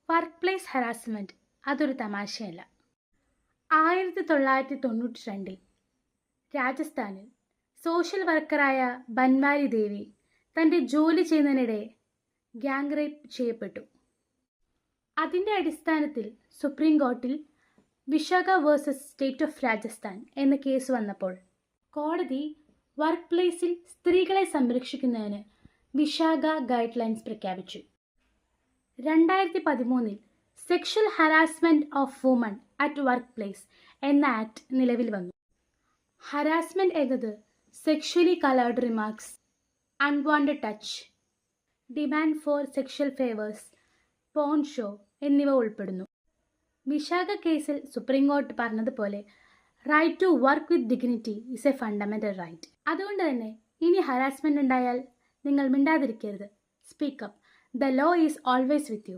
Work place harassment അതൊരു തമാശയല്ല. 1992 രാജസ്ഥാനിൽ social വർക്കറായ Banwari ദേവി തൻ്റെ ജോലി ചെയ്യുന്നതിനിടെ ഗ്യാങ് റേപ്പ് ചെയ്യപ്പെട്ടു. അതിൻ്റെ അടിസ്ഥാനത്തിൽ സുപ്രീം കോർട്ടിൽ Vishakha versus state of Rajasthan എന്ന കേസ് വന്നപ്പോൾ കോടതി വർക്ക് പ്ലേസിൽ സ്ത്രീകളെ സംരക്ഷിക്കുന്നതിന് വിശാഖ ഗൈഡ് ലൈൻസ് പ്രഖ്യാപിച്ചു. 2013 sexual harassment of women at work place എന്ന ആക്ട് നിലവിൽ വന്നു. ഹരാസ്മെൻറ്റ് എന്നത് sexually coloured remarks, unwanted touch, demand for sexual favours, porn show എന്നിവ ഉൾപ്പെടുന്നു. വിശാഖ കേസിൽ സുപ്രീം കോർട്ട് പറഞ്ഞതുപോലെ right to work with dignity is a fundamental right. അതുകൊണ്ട് തന്നെ ഇനി ഹരാസ്മെൻറ്റ് ഉണ്ടായാൽ നിങ്ങൾ മിണ്ടാതിരിക്കരുത്. Speak up. The law is always with U.